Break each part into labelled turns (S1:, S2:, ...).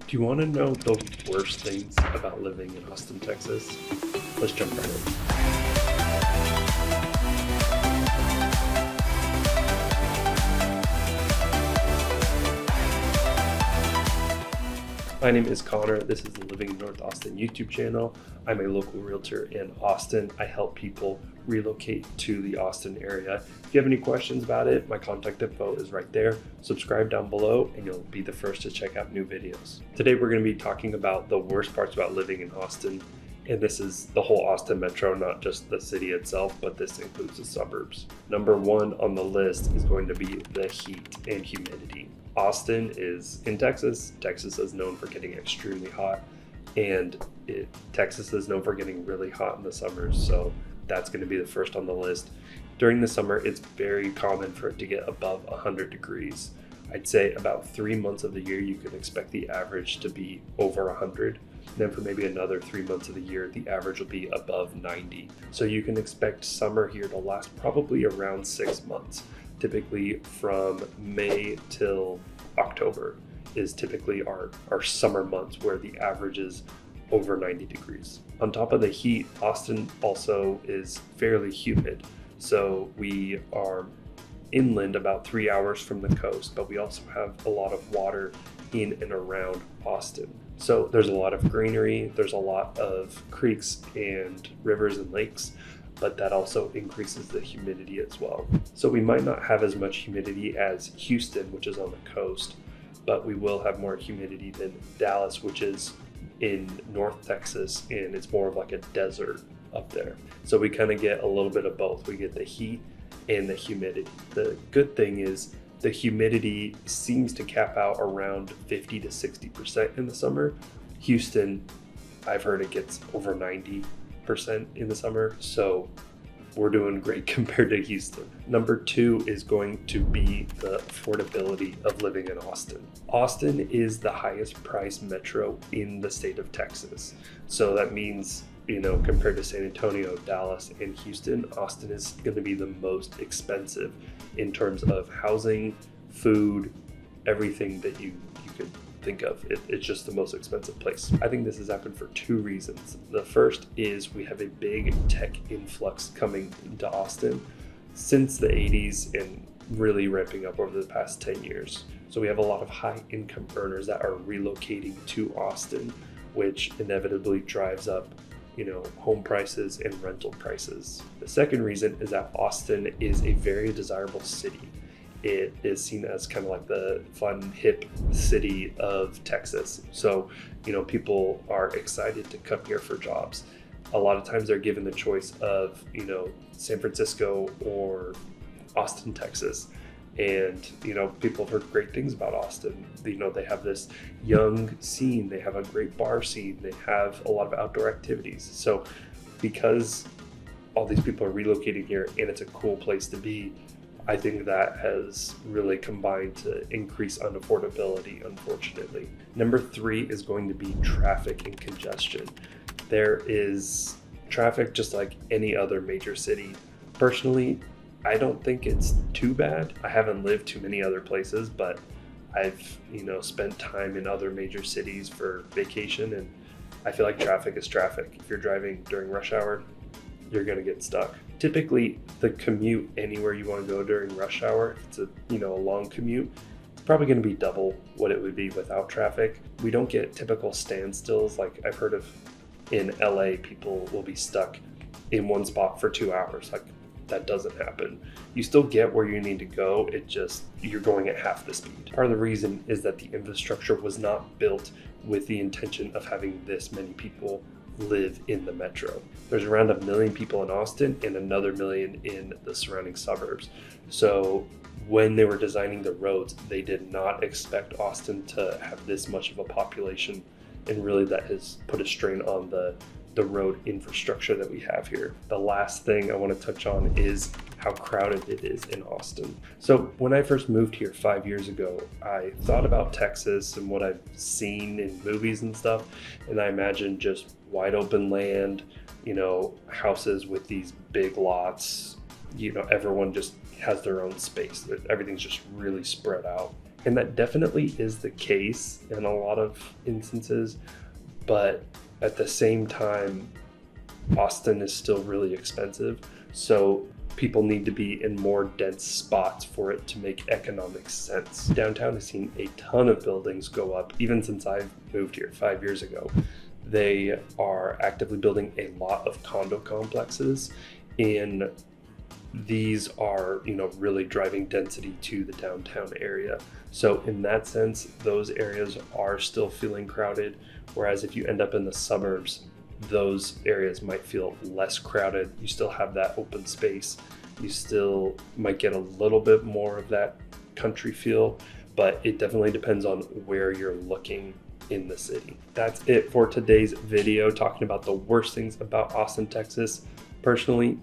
S1: Do you want to know the worst things about living in Austin, Texas? Let's jump right in. My name is Connor. This is the Living in North Austin YouTube channel. I'm a local realtor in Austin. I help people relocate to the Austin area. If you have any questions about it, my contact info is right there. Subscribe down below and you'll be the first to check out new videos. Today we're going to be talking about the worst parts about living in Austin. And this is the whole Austin metro, not just the city itself, but this includes the suburbs. Number one on the list is going to be the heat and humidity. Austin is in Texas. Texas is known for getting extremely hot, and Texas is known for getting really hot in the summers. So that's going to be the first on the list. During the summer, it's very common for it to get above 100 degrees. I'd say about 3 months of the year, you can expect the average to be over 100. And then for maybe another 3 months of the year, the average will be above 90. So you can expect summer here to last probably around 6 months. Typically from May till October is typically our summer months where the average is over 90 degrees. On top of the heat, Austin also is fairly humid. So we are inland about 3 hours from the coast, but we also have a lot of water in and around Austin. So there's a lot of greenery, there's a lot of creeks and rivers and lakes, but that also increases the humidity as well. So we might not have as much humidity as Houston, which is on the coast, but we will have more humidity than Dallas, which is in North Texas, and it's more of like a desert up there. So we kind of get a little bit of both. We get the heat and the humidity. The good thing is the humidity seems to cap out around 50 to 60% in the summer. Houston, I've heard it gets over 90% in the summer, so we're doing great compared to Houston. Number two is going to be the affordability of living in Austin. Austin is the highest priced metro in the state of Texas. So that means, compared to San Antonio, Dallas, and Houston, Austin is going to be the most expensive in terms of housing, food, everything that you could think of. It's just the most expensive place. I think this has happened for two reasons. The first is we have a big tech influx coming into Austin since the 80s and really ramping up over the past 10 years. So we have a lot of high income earners that are relocating to Austin, which inevitably drives up home prices and rental prices. The second reason is that Austin is a very desirable city. It is seen as kind of like the fun, hip city of Texas. So, people are excited to come here for jobs. A lot of times they're given the choice of, San Francisco or Austin, Texas. And, people have heard great things about Austin. They have this young scene, they have a great bar scene, they have a lot of outdoor activities. So because all these people are relocating here and it's a cool place to be, I think that has really combined to increase unaffordability, unfortunately. Number three is going to be traffic and congestion. There is traffic just like any other major city. Personally, I don't think it's too bad. I haven't lived too many other places, but I've, spent time in other major cities for vacation, and I feel like traffic is traffic. If you're driving during rush hour, you're gonna get stuck. Typically, the commute anywhere you want to go during rush hour, if it's a long commute, it's probably gonna be double what it would be without traffic. We don't get typical standstills like I've heard of in LA. People will be stuck in one spot for 2 hours. Like, that doesn't happen. You still get where you need to go, you're going at half the speed. Part of the reason is that the infrastructure was not built with the intention of having this many people live in the metro. There's around 1 million people in Austin and another 1 million in the surrounding suburbs. So when they were designing the roads, they did not expect Austin to have this much of a population, and really that has put a strain on the road infrastructure that we have here. The last thing I want to touch on is how crowded it is in Austin. So when I first moved here 5 years ago, I thought about Texas and what I've seen in movies and stuff, and I imagined just wide open land, houses with these big lots, everyone just has their own space. Everything's just really spread out. And that definitely is the case in a lot of instances, but at the same time, Austin is still really expensive. So people need to be in more dense spots for it to make economic sense. Downtown has seen a ton of buildings go up, even since I moved here 5 years ago. They are actively building a lot of condo complexes, and these are, really driving density to the downtown area. So in that sense, those areas are still feeling crowded. Whereas if you end up in the suburbs, those areas might feel less crowded. You still have that open space. You still might get a little bit more of that country feel, but it definitely depends on where you're looking in the city. That's it for today's video, talking about the worst things about Austin, Texas. Personally,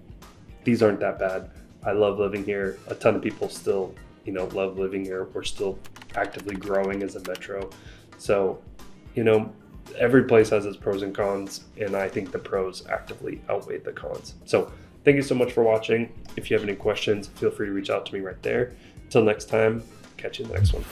S1: these aren't that bad. I love living here. A ton of people still, love living here. We're still actively growing as a metro. So, every place has its pros and cons, and I think the pros actively outweigh the cons. So thank you so much for watching. If you have any questions, feel free to reach out to me right there. Until next time, catch you in the next one.